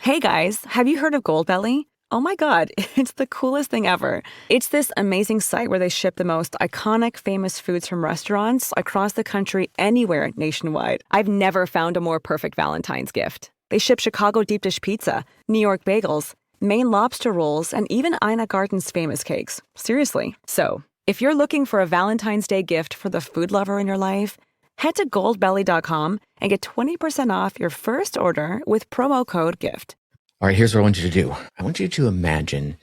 Hey guys, have you heard of Goldbelly? Oh my God, it's the coolest thing ever. It's this amazing site where they ship the most iconic, famous foods from restaurants across the country, anywhere nationwide. I've never found a more perfect Valentine's gift. They ship Chicago deep dish pizza, New York bagels, Maine lobster rolls, and even Ina Garten's famous cakes. Seriously. So, if you're looking for a Valentine's Day gift for the food lover in your life, head to goldbelly.com and get 20% off your first order with promo code GIFT. All right, here's what I want you to do. I want you to imagine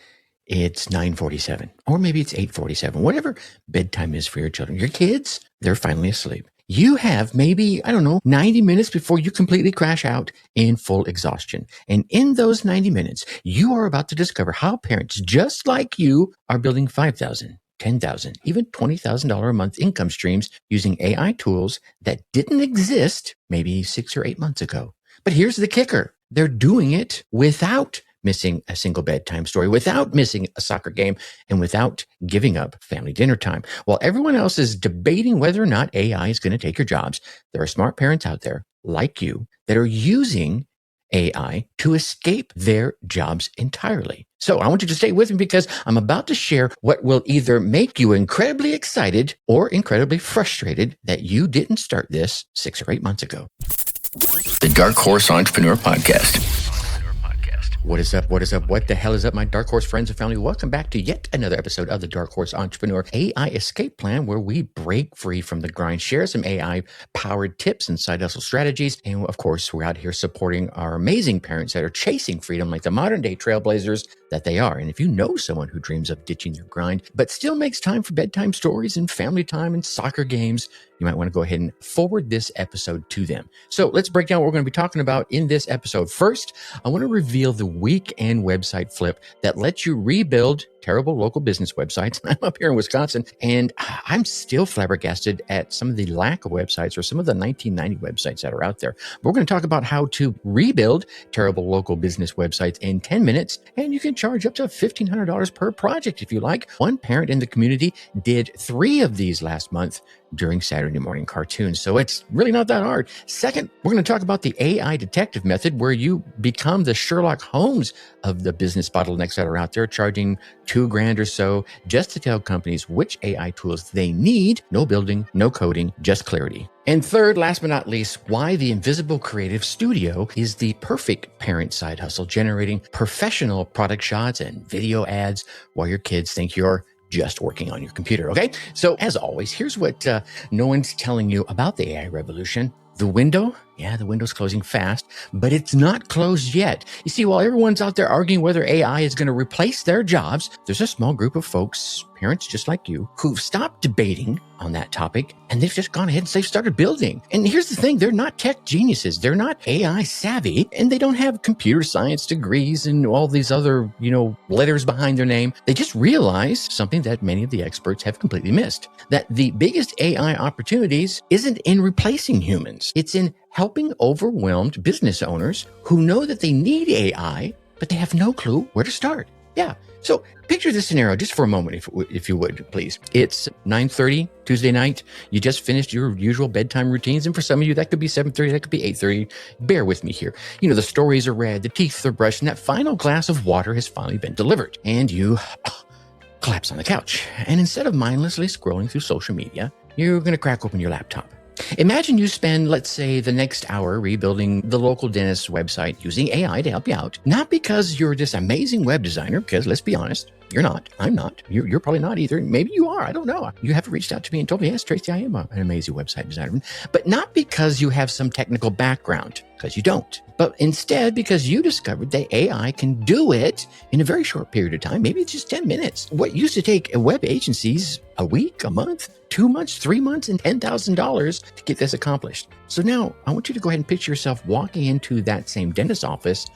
it's 9:47, or maybe it's 8:47, whatever bedtime is for your children. Your kids, they're finally asleep. You have maybe, 90 minutes before you completely crash out in full exhaustion. And in those 90 minutes, you are about to discover how parents just like you are building $5,000, $10,000, even $20,000 a month income streams using AI tools that didn't exist maybe 6 or 8 months ago. But here's the kicker. They're doing it without missing a single bedtime story, without missing a soccer game, and without giving up family dinner time. While everyone else is debating whether or not AI is going to take your jobs, there are smart parents out there like you that are using AI to escape their jobs entirely. So I want you to stay with me because I'm about to share what will either make you incredibly excited or incredibly frustrated that you didn't start this 6 or 8 months ago. The Dark Horse Entrepreneur Podcast. What is up? What is up? What the hell is up, my Dark Horse friends and family? Welcome back to yet another episode of the Dark Horse Entrepreneur AI Escape Plan, where we break free from the grind, share some AI-powered tips and side hustle strategies. And of course, we're out here supporting our amazing parents that are chasing freedom like the modern-day trailblazers that they are. And if you know someone who dreams of ditching their grind, but still makes time for bedtime stories and family time and soccer games, you might want to go ahead and forward this episode to them. So let's break down what we're going to be talking about in this episode. First, I want to reveal the weekend website flip that lets you rebuild terrible local business websites. I'm up here in Wisconsin, and I'm still flabbergasted at some of the lack of websites or some of the 1990 websites that are out there. But we're going to talk about how to rebuild terrible local business websites in 10 minutes, and you can charge up to $1,500 per project if you like. One parent in the community did 3 of these last month during Saturday morning cartoons. So it's really not that hard. Second, we're going to talk about the AI detective method, where you become the Sherlock Holmes of the business bottlenecks that are out there, charging $2,000 or so just to tell companies which AI tools they need. No building, no coding, just clarity. And third, last but not least, why the Invisible Creative Studio is the perfect parent side hustle, generating professional product shots and video ads while your kids think you're just working on your computer. Okay. So as always, here's what no one's telling you about the AI revolution. The window's closing fast, but it's not closed yet. You see, while everyone's out there arguing whether AI is going to replace their jobs, there's a small group of folks, parents just like you, who've stopped debating on that topic, and they've just gone ahead and they've started building. And here's the thing, they're not tech geniuses. They're not AI savvy, and they don't have computer science degrees and all these other, letters behind their name. They just realized something that many of the experts have completely missed, that the biggest AI opportunities isn't in replacing humans. It's in helping overwhelmed business owners who know that they need AI, but they have no clue where to start. Yeah. So picture this scenario just for a moment, if you would, please. It's 9:30 Tuesday night. You just finished your usual bedtime routines. And for some of you, that could be 7:30, that could be 8:30. Bear with me here. The stories are read, the teeth are brushed, and that final glass of water has finally been delivered. And you collapse on the couch. And instead of mindlessly scrolling through social media, you're going to crack open your laptop. Imagine you spend, let's say, the next hour rebuilding the local dentist's website using AI to help you out. Not because you're this amazing web designer, because let's be honest, you're not. I'm not. You're probably not either. Maybe you are. I don't know. You haven't reached out to me and told me, yes, Tracy, I am an amazing website designer. But not because you have some technical background, because you don't. But instead, because you discovered that AI can do it in a very short period of time. Maybe it's just 10 minutes. What used to take web agencies a week, a month, 2 months, 3 months, and $10,000 to get this accomplished. So now I want you to go ahead and picture yourself walking into that same dentist's office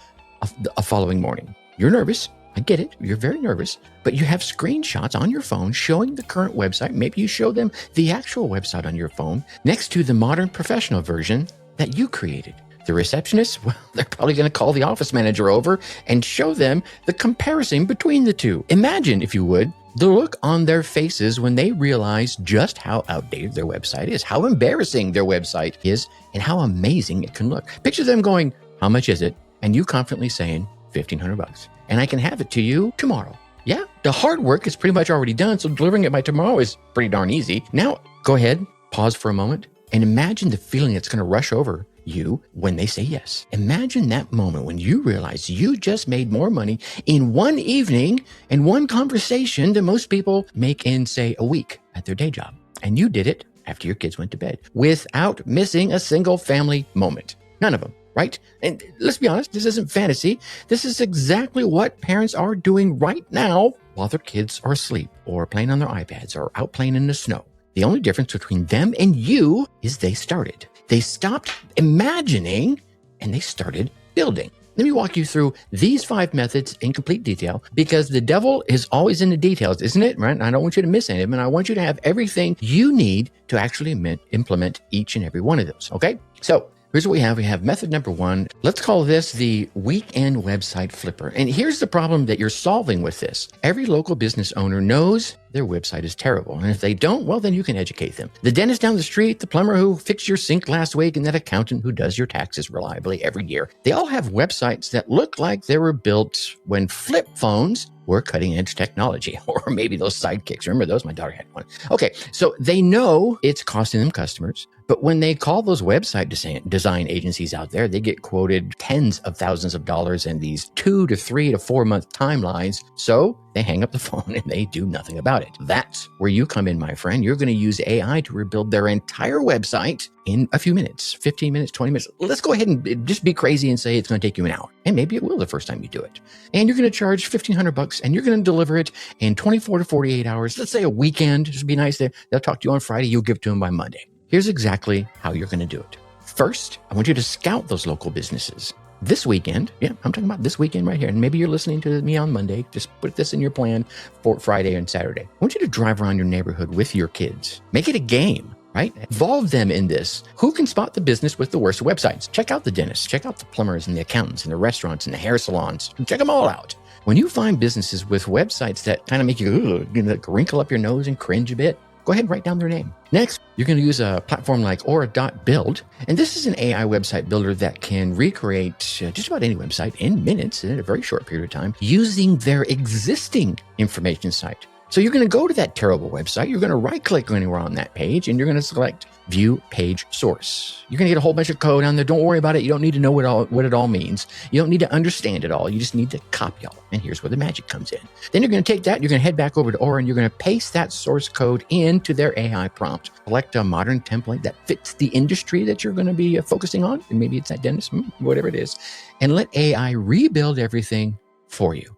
a following morning. You're nervous. I get it. You're very nervous, but you have screenshots on your phone showing the current website. Maybe you show them the actual website on your phone next to the modern professional version that you created. The receptionist, well, they're probably going to call the office manager over and show them the comparison between the two. Imagine, if you would, the look on their faces when they realize just how outdated their website is, how embarrassing their website is, and how amazing it can look. Picture them going, how much is it? and you confidently saying $1,500, and I can have it to you tomorrow. Yeah, the hard work is pretty much already done, so delivering it by tomorrow is pretty darn easy. Now, go ahead, pause for a moment, and imagine the feeling that's going to rush over you when they say yes. Imagine that moment when you realize you just made more money in one evening and one conversation than most people make in, say, a week at their day job. And you did it after your kids went to bed without missing a single family moment. None of them. Right? And let's be honest, this isn't fantasy. This is exactly what parents are doing right now while their kids are asleep or playing on their iPads or out playing in the snow. The only difference between them and you is they started. They stopped imagining and they started building. Let me walk you through these 5 methods in complete detail because the devil is always in the details, isn't it? Right? I don't want you to miss any of them, and I want you to have everything you need to actually implement each and every one of those. Okay? So here's what we have. We have method number 1. Let's call this the weekend website flipper. And here's the problem that you're solving with this. Every local business owner knows their website is terrible. And if they don't, well, then you can educate them. The dentist down the street, the plumber who fixed your sink last week, and that accountant who does your taxes reliably every year. They all have websites that look like they were built when flip phones were cutting edge technology, or maybe those sidekicks. Remember those? My daughter had one. Okay, so they know it's costing them customers, but when they call those website design agencies out there, they get quoted tens of thousands of dollars and these 2 to 3 to 4 month timelines. So they hang up the phone and they do nothing about it. That's where you come in, my friend. You're going to use AI to rebuild their entire website in a few minutes, 15 minutes, 20 minutes. Let's go ahead and just be crazy and say it's going to take you an hour. And maybe it will the first time you do it. And you're going to charge $1,500 and you're going to deliver it in 24 to 48 hours. Let's say a weekend. Just be nice. They'll talk to you on Friday. You'll give it to them by Monday. Here's exactly how you're going to do it. First, I want you to scout those local businesses. This weekend, I'm talking about this weekend right here. And maybe you're listening to me on Monday. Just put this in your plan for Friday and Saturday. I want you to drive around your neighborhood with your kids. Make it a game, right? Involve them in this. Who can spot the business with the worst websites? Check out the dentists, check out the plumbers and the accountants and the restaurants and the hair salons. Check them all out. When you find businesses with websites that kind of make you wrinkle up your nose and cringe a bit, go ahead and write down their name. Next, you're going to use a platform like Aura.build. And this is an AI website builder that can recreate just about any website in minutes in a very short period of time using their existing information site. So you're going to go to that terrible website. You're going to right click anywhere on that page and you're going to select View Page Source. You're going to get a whole bunch of code on there. Don't worry about it. You don't need to know what it all means. You don't need to understand it all. You just need to copy all. And here's where the magic comes in. Then you're going to take that, you're going to head back over to Aura and you're going to paste that source code into their AI prompt. Select a modern template that fits the industry that you're going to be focusing on. And maybe it's that dentist, whatever it is. And let AI rebuild everything for you.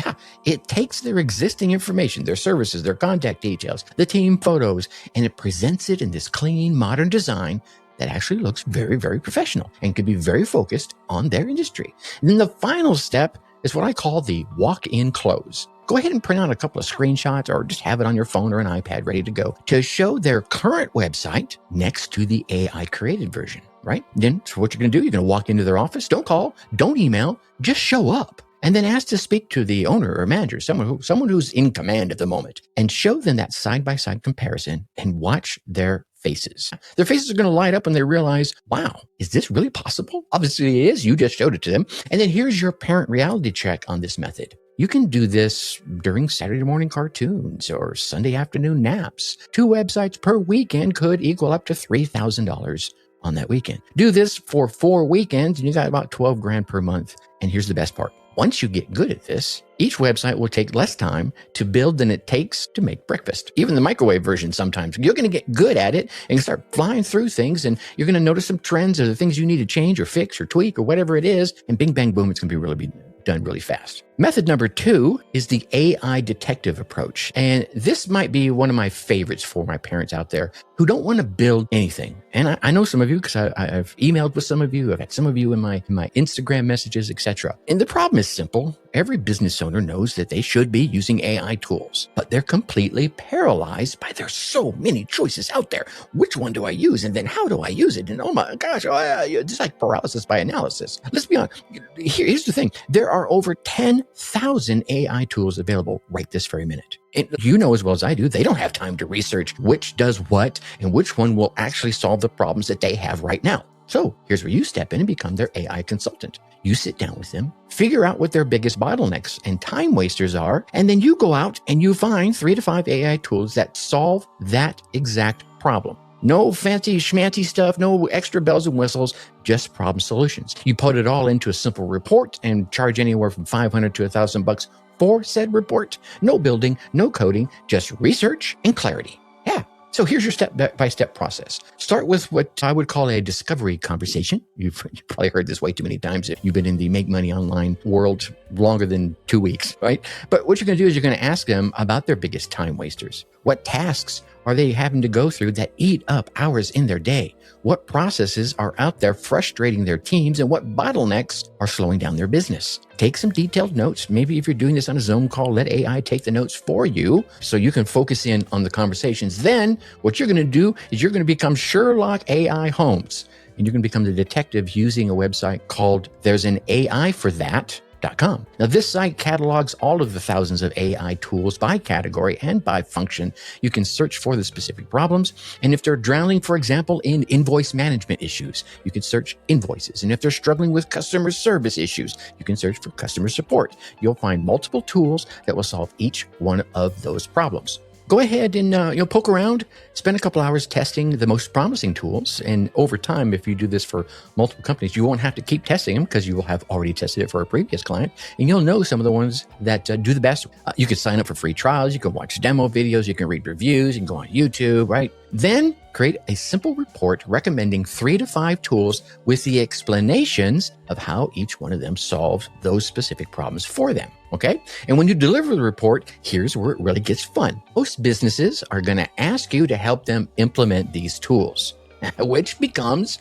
Yeah, it takes their existing information, their services, their contact details, the team photos, and it presents it in this clean, modern design that actually looks very, very professional and can be very focused on their industry. And then the final step is what I call the walk-in close. Go ahead and print out a couple of screenshots or just have it on your phone or an iPad ready to go to show their current website next to the AI created version, right? Then so what you're going to do, you're going to walk into their office. Don't call, don't email, just show up. And then ask to speak to the owner or manager, someone who's in command at the moment, and show them that side-by-side comparison and watch their faces. Their faces are going to light up when they realize, wow, is this really possible? Obviously it is. You just showed it to them. And then here's your parent reality check on this method. You can do this during Saturday morning cartoons or Sunday afternoon naps. 2 websites per weekend could equal up to $3,000 on that weekend. Do this for 4 weekends and you got about 12 grand per month. And here's the best part. Once you get good at this, each website will take less time to build than it takes to make breakfast. Even the microwave version sometimes. You're going to get good at it and start flying through things and you're going to notice some trends or the things you need to change or fix or tweak or whatever it is. And bing, bang, boom, it's going to be done really fast. Method number 2 is the AI detective approach. And this might be one of my favorites for my parents out there who don't want to build anything. And I know some of you because I've emailed with some of you. I've had some of you in my Instagram messages, etc. And the problem is simple. Every business owner knows that they should be using AI tools, but they're completely paralyzed by there's so many choices out there. Which one do I use? And then how do I use it? And oh my gosh, it's like paralysis by analysis. Let's be honest. Here's the thing. There are over 10,000 AI tools available right this very minute. And you know as well as I do, they don't have time to research which does what and which one will actually solve the problems that they have right now. So here's where you step in and become their AI consultant. You sit down with them, figure out what their biggest bottlenecks and time wasters are, and then you go out and you find 3 to 5 AI tools that solve that exact problem. No fancy schmancy stuff, no extra bells and whistles, just problem solutions. You put it all into a simple report and charge anywhere from $500 to $1,000 for said report. No building, no coding, just research and clarity. Yeah. So here's your step-by-step process. Start with what I would call a discovery conversation. You've probably heard this way too many times if you've been in the make money online world longer than 2 weeks, right? But what you're going to do is you're going to ask them about their biggest time wasters. What tasks are they having to go through that eat up hours in their day? What processes are out there frustrating their teams, and what bottlenecks are slowing down their business? Take some detailed notes. Maybe if you're doing this on a Zoom call, let AI take the notes for you so you can focus in on the conversations. Then what you're going to do is you're going to become Sherlock AI Holmes, and you're going to become the detective using a website called There's an AI for That. Now, this site catalogs all of the thousands of AI tools by category and by function. You can search for the specific problems. And if they're drowning, for example, in invoice management issues, you can search invoices. And if they're struggling with customer service issues, you can search for customer support. You'll find multiple tools that will solve each one of those problems. Go ahead and poke around, spend a couple hours testing the most promising tools. And over time, if you do this for multiple companies, you won't have to keep testing them because you will have already tested it for a previous client. And you'll know some of the ones that do the best. You can sign up for free trials. You can watch demo videos. You can read reviews. You can go on YouTube, right? Then create a simple report recommending 3 to 5 tools with the explanations of how each one of them solves those specific problems for them. Okay. And when you deliver the report, here's where it really gets fun. Most businesses are going to ask you to help them implement these tools, which becomes,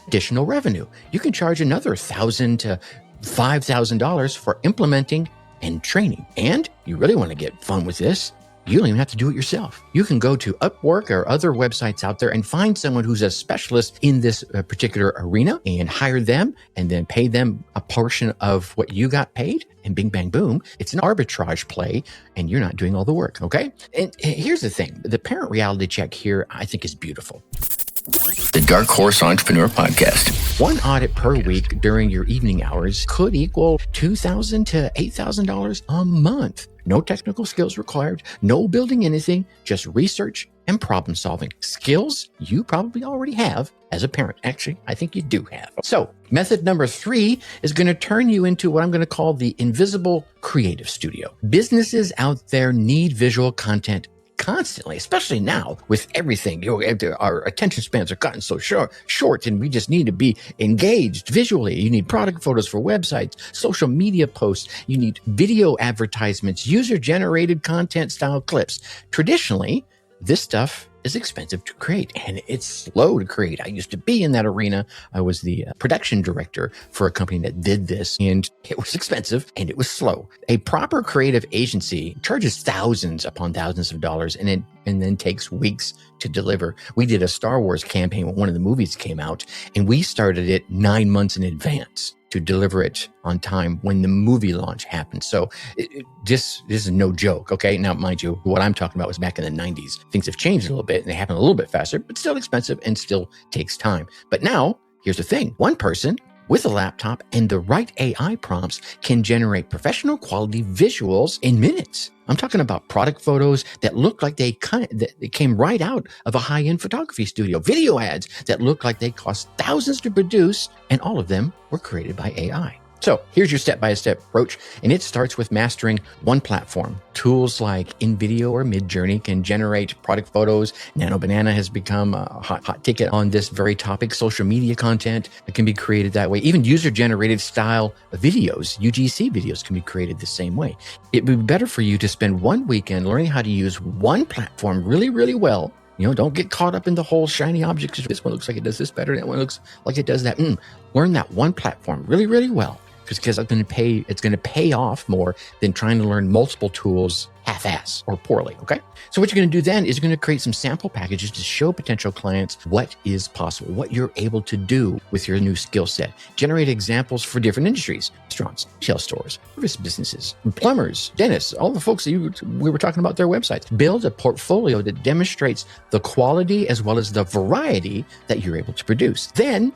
additional revenue. You can charge another $1,000 to $5,000 for implementing and training. And you really want to get fun with this. You don't even have to do it yourself. You can go to Upwork or other websites out there and find someone who's a specialist in this particular arena and hire them and then pay them a portion of what you got paid. And bing, bang, boom. It's an arbitrage play and you're not doing all the work. Okay. And here's the thing. The parent reality check here, I think, is beautiful. The Dark Horse Entrepreneur Podcast. One audit per week during your evening hours could equal $2,000 to $8,000 a month. No technical skills required, no building anything, just research and problem solving. Skills you probably already have as a parent. Actually, I think you do have. So method number 3 is going to turn you into what I'm going to call the invisible creative studio. Businesses out there need visual content constantly, especially now with everything. Our attention spans are gotten so short, and we just need to be engaged visually. You need product photos for websites, social media posts. You need video advertisements, user-generated content style clips. Traditionally, this stuff is expensive to create and it's slow to create. I used to be in that arena. I was the production director for a company that did this, and it was expensive and it was slow. A proper creative agency charges thousands upon thousands of dollars and then takes weeks to deliver. We did a Star Wars campaign when one of the movies came out, and we started it 9 months in advance to deliver it on time when the movie launch happened. So this is no joke, okay? Now, mind you, what I'm talking about was back in the 90s. Things have changed a little bit and they happen a little bit faster, but still expensive and still takes time. But now, here's the thing. One person with a laptop and the right AI prompts can generate professional quality visuals in minutes. I'm talking about product photos that look like they came right out of a high-end photography studio, video ads that look like they cost thousands to produce, and all of them were created by AI. So here's your step-by-step approach, and it starts with mastering one platform. Tools like InVideo or Midjourney can generate product photos. Nano Banana has become a hot ticket on this very topic. Social media content that can be created that way. Even user-generated style videos, UGC videos, can be created the same way. It would be better for you to spend one weekend learning how to use one platform really, really well. Don't get caught up in the whole shiny objects. This one looks like it does this better. That one looks like it does that. Learn that one platform really, really well. Because it's going to pay off more than trying to learn multiple tools half-ass or poorly, okay? So what you're going to do then is you're going to create some sample packages to show potential clients what is possible, what you're able to do with your new skill set. Generate examples for different industries, restaurants, retail stores, service businesses, plumbers, dentists, all the folks that we were talking about their websites. Build a portfolio that demonstrates the quality as well as the variety that you're able to produce. Then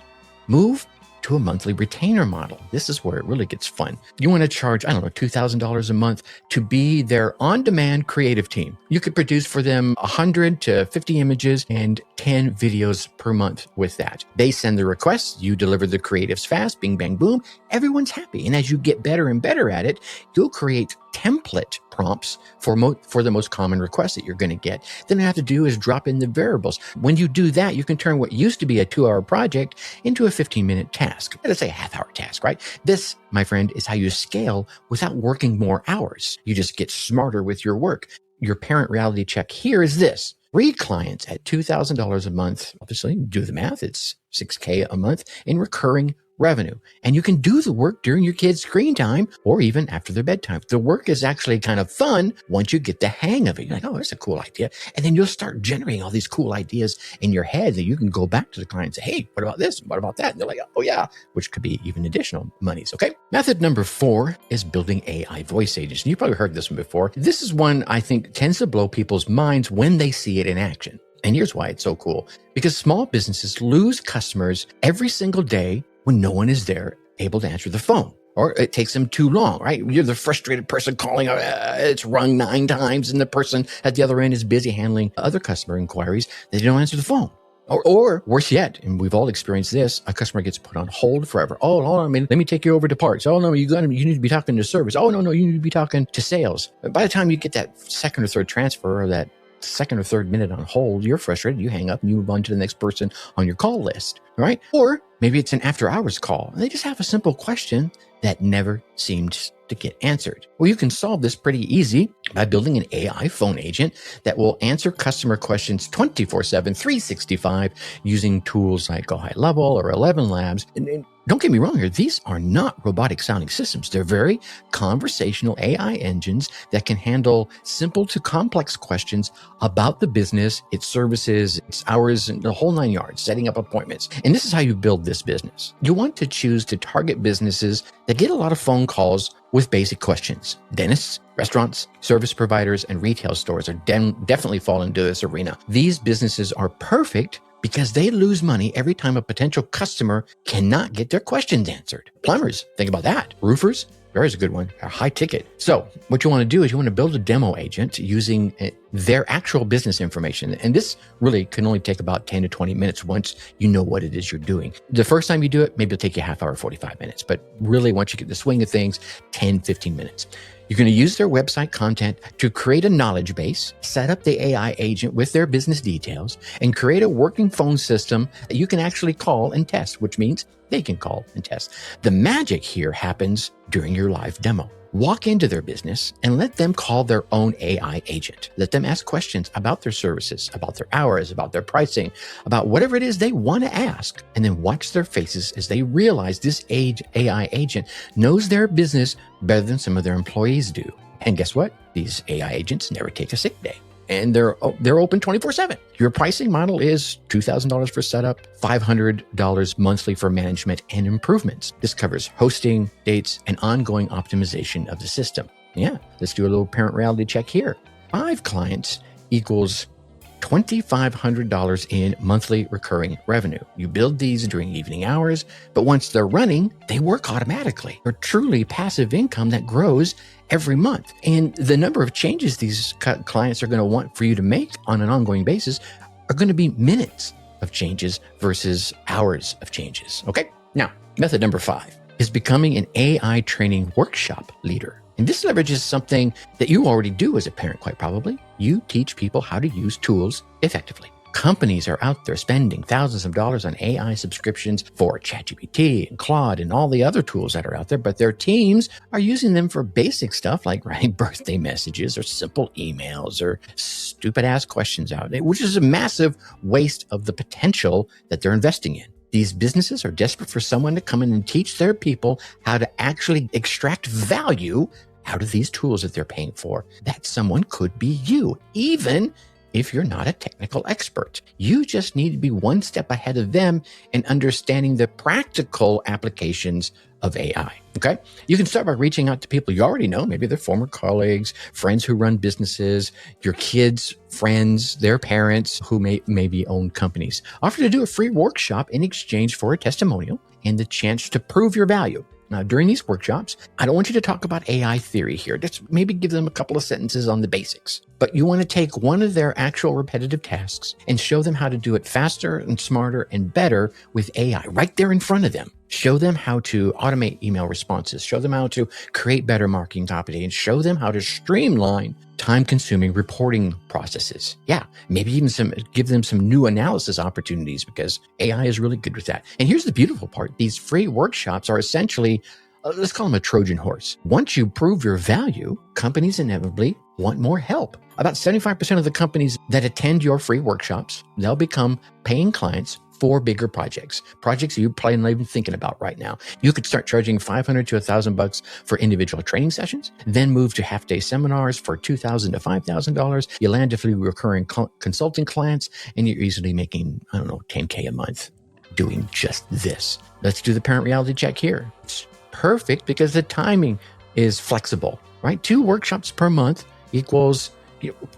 move to a monthly retainer model. This is where it really gets fun. You want to charge, I don't know, $2,000 a month to be their on-demand creative team. You could produce for them 100 to 50 images and 10 videos per month with that. They send the requests, you deliver the creatives fast, bing, bang, boom. Everyone's happy. And as you get better and better at it, you'll create template prompts for the most common requests that you're going to get. Then all you have to do is drop in the variables. When you do that, you can turn what used to be a 2-hour project into a 15-minute task. Let's say a half-hour task, right? This, my friend, is how you scale without working more hours. You just get smarter with your work. Your parent reality check here is this. 3 clients at $2,000 a month. Obviously, do the math. It's $6,000 a month in recurring revenue. And you can do the work during your kids' screen time or even after their bedtime. The work is actually kind of fun once you get the hang of it. You're like, oh, that's a cool idea. And then you'll start generating all these cool ideas in your head that you can go back to the client and say, hey, what about this? What about that? And they're like, oh yeah, which could be even additional monies. Okay. Method number 4 is building AI voice agents. And you probably heard this one before. This is one I think tends to blow people's minds when they see it in action. And here's why it's so cool. Because small businesses lose customers every single day when no one is there able to answer the phone, or it takes them too long, right? You're the frustrated person calling, it's rung 9 times and the person at the other end is busy handling other customer inquiries. They don't answer the phone. Or worse yet, and we've all experienced this, a customer gets put on hold forever. Oh, hold on a minute, let me take you over to parts. Oh no, you need to be talking to service. Oh no, you need to be talking to sales. By the time you get that second or third transfer or that second or third minute on hold, you're frustrated, you hang up and you move on to the next person on your call list, right? Or maybe it's an after hours call and they just have a simple question that never seems to get answered. Well, you can solve this pretty easy by building an AI phone agent that will answer customer questions 24/7, 365 using tools like Go High Level or 11 Labs. And don't get me wrong here, these are not robotic sounding systems. They're very conversational AI engines that can handle simple to complex questions about the business, its services, its hours, and the whole 9 yards, setting up appointments. And this is how you build this business. You want to choose to target businesses that get a lot of phone calls with basic questions. Dentists, restaurants, service providers, and retail stores are definitely fall into this arena. These businesses are perfect because they lose money every time a potential customer cannot get their questions answered. Plumbers, think about that. Roofers, there's a good one, a high ticket. So what you want to do is you want to build a demo agent using their actual business information. And this really can only take about 10 to 20 minutes once you know what it is you're doing. The first time you do it, maybe it'll take you a half hour, 45 minutes. But really, once you get the swing of things, 10, 15 minutes. You're going to use their website content to create a knowledge base, set up the AI agent with their business details, and create a working phone system that you can actually call and test, which means they can call and test. The magic here happens during your live demo. Walk into their business and let them call their own AI agent. Let them ask questions about their services, about their hours, about their pricing, about whatever it is they want to ask, and then watch their faces as they realize this AI agent knows their business better than some of their employees do. And guess what? These AI agents never take a sick day. And they're open 24/7. Your pricing model is $2,000 for setup, $500 monthly for management and improvements. This covers hosting, dates, and ongoing optimization of the system. Yeah, let's do a little parent reality check here. 5 clients equals $2,500 in monthly recurring revenue. You build these during evening hours, but once they're running, they work automatically. They're truly passive income that grows every month. And the number of changes these clients are going to want for you to make on an ongoing basis are going to be minutes of changes versus hours of changes. Okay. Now, method number 5 is becoming an AI training workshop leader. And this leverages something that you already do as a parent, quite probably. You teach people how to use tools effectively. Companies are out there spending thousands of dollars on AI subscriptions for ChatGPT and Claude and all the other tools that are out there, but their teams are using them for basic stuff like writing birthday messages or simple emails or stupid ass questions out, which is a massive waste of the potential that they're investing in. These businesses are desperate for someone to come in and teach their people how to actually extract value out of these tools that they're paying for. That someone could be you, even if you're not a technical expert. You just need to be one step ahead of them in understanding the practical applications of AI. Okay. You can start by reaching out to people you already know, maybe they're former colleagues, friends who run businesses, your kids, friends, their parents who maybe own companies. Offer to do a free workshop in exchange for a testimonial and the chance to prove your value. Now, during these workshops, I don't want you to talk about AI theory here. Just maybe give them a couple of sentences on the basics. But you want to take one of their actual repetitive tasks and show them how to do it faster and smarter and better with AI right there in front of them. Show them how to automate email responses. Show them how to create better marketing copy, and show them how to streamline time-consuming reporting processes. Yeah, maybe even give them some new analysis opportunities, because AI is really good with that. And here's the beautiful part. These free workshops are essentially, let's call them a Trojan horse. Once you prove your value, companies inevitably want more help. About 75% of the companies that attend your free workshops, they'll become paying clients for bigger projects you probably not even thinking about right now. You could start charging $500 to $1,000 for individual training sessions, then move to half-day seminars for $2,000 to $5,000. You land a few recurring consulting clients, and you're easily making, $10K a month doing just this. Let's do the parent reality check here. It's perfect because the timing is flexible, right? 2 workshops per month equals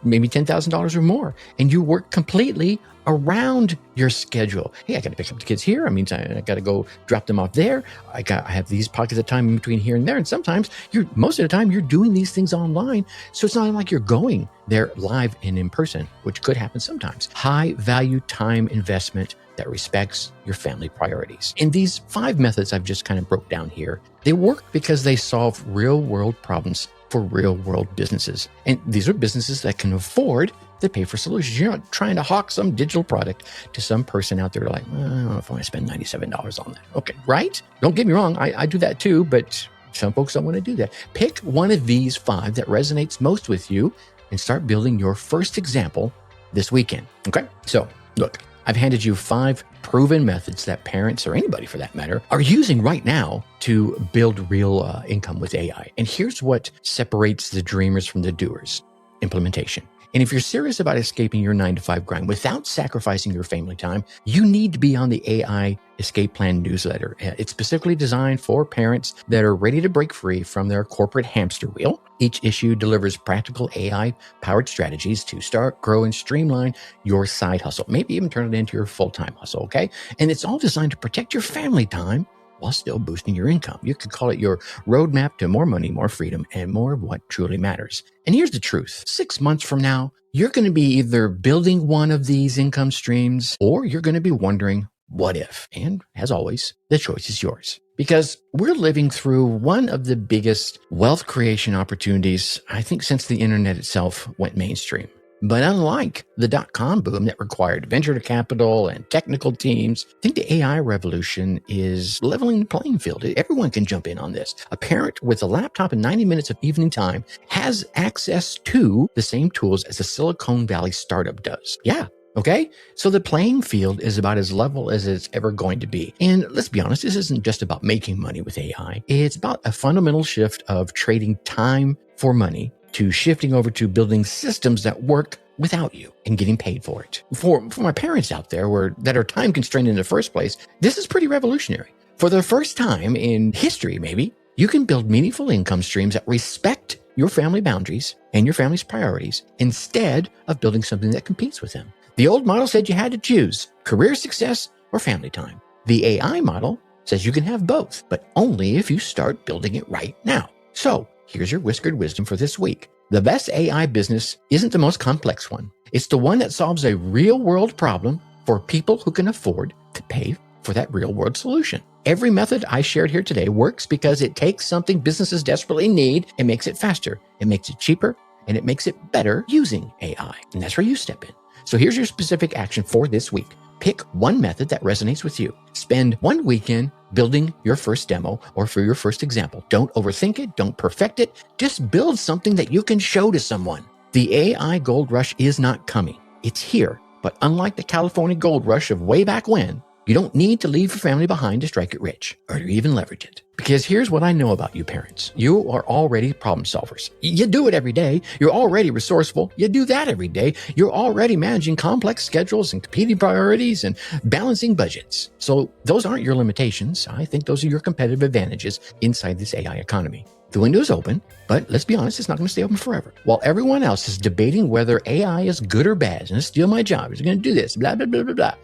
maybe $10,000 or more, and you work completely around your schedule. Hey, I got to pick up the kids here. I got to go drop them off there. I have these pockets of time in between here and there. And sometimes most of the time you're doing these things online. So it's not like you're going there live and in person, which could happen sometimes. High value time investment that respects your family priorities. And these 5 methods I've just kind of broke down here, they work because they solve real world problems for real world businesses. And these are businesses that can afford to pay for solutions. You're not trying to hawk some digital product to some person out there like, I don't know if I want to spend $97 on that. Okay, right? Don't get me wrong. I do that too, but some folks don't want to do that. Pick one of these 5 that resonates most with you and start building your first example this weekend. Okay? So look, I've handed you 5 proven methods that parents, or anybody for that matter, are using right now to build real income with AI. And here's what separates the dreamers from the doers: implementation. And if you're serious about escaping your 9-to-5 grind without sacrificing your family time, you need to be on the AI Escape Plan newsletter. It's specifically designed for parents that are ready to break free from their corporate hamster wheel. Each issue delivers practical AI-powered strategies to start, grow, and streamline your side hustle. Maybe even turn it into your full-time hustle, okay? And it's all designed to protect your family time while still boosting your income. You could call it your roadmap to more money, more freedom, and more of what truly matters. And here's the truth. 6 months from now, you're going to be either building one of these income streams, or you're going to be wondering, what if? And as always, the choice is yours. Because we're living through one of the biggest wealth creation opportunities, I think, since the internet itself went mainstream. But unlike the dot-com boom that required venture capital and technical teams, I think the AI revolution is leveling the playing field. Everyone can jump in on this. A parent with a laptop and 90 minutes of evening time has access to the same tools as a Silicon Valley startup does. Yeah. Okay? So the playing field is about as level as it's ever going to be. And let's be honest, this isn't just about making money with AI. It's about a fundamental shift of trading time for money to shifting over to building systems that work without you and getting paid for it. For my parents out there that are time constrained in the first place, this is pretty revolutionary. For the first time in history, maybe, you can build meaningful income streams that respect your family boundaries and your family's priorities instead of building something that competes with them. The old model said you had to choose career success or family time. The AI model says you can have both, but only if you start building it right now. So here's your whiskered wisdom for this week. The best AI business isn't the most complex one. It's the one that solves a real world problem for people who can afford to pay for that real world solution. Every method I shared here today works because it takes something businesses desperately need and makes it faster. It makes it cheaper, and it makes it better using AI. And that's where you step in. So here's your specific action for this week. Pick one method that resonates with you. Spend one weekend building your first demo or for your first example. Don't overthink it. Don't perfect it. Just build something that you can show to someone. The AI gold rush is not coming. It's here. But unlike the California gold rush of way back when, you don't need to leave your family behind to strike it rich or to even leverage it. Because here's what I know about you parents. You are already problem solvers. You do it every day. You're already resourceful. You do that every day. You're already managing complex schedules and competing priorities and balancing budgets. So those aren't your limitations. I think those are your competitive advantages inside this AI economy. The window is open, but let's be honest, it's not going to stay open forever. While everyone else is debating whether AI is good or bad, it's going to steal my job, it's going to do this, blah, blah, blah, blah, blah.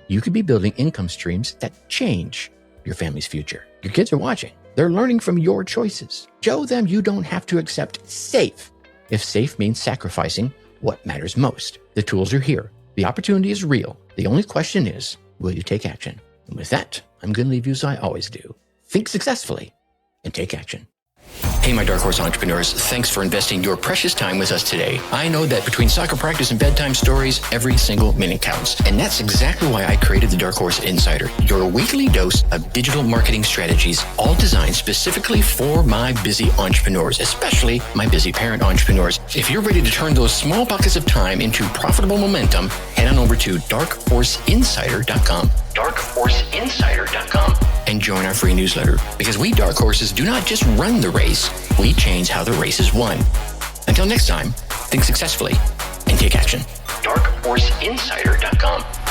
You could be building income streams that change your family's future. Your kids are watching. They're learning from your choices. Show them you don't have to accept safe if safe means sacrificing what matters most. The tools are here. The opportunity is real. The only question is, will you take action? And with that, I'm going to leave you as I always do. Think successfully and take action. Hey, my Dark Horse entrepreneurs, thanks for investing your precious time with us today. I know that between soccer practice and bedtime stories, every single minute counts. And that's exactly why I created the Dark Horse Insider, your weekly dose of digital marketing strategies, all designed specifically for my busy entrepreneurs, especially my busy parent entrepreneurs. If you're ready to turn those small pockets of time into profitable momentum, head on over to darkhorseinsider.com. darkhorseinsider.com and join our free newsletter, because we Dark Horses do not just run the race, we change how the race is won. Until next time, think successfully and take action. darkhorseinsider.com.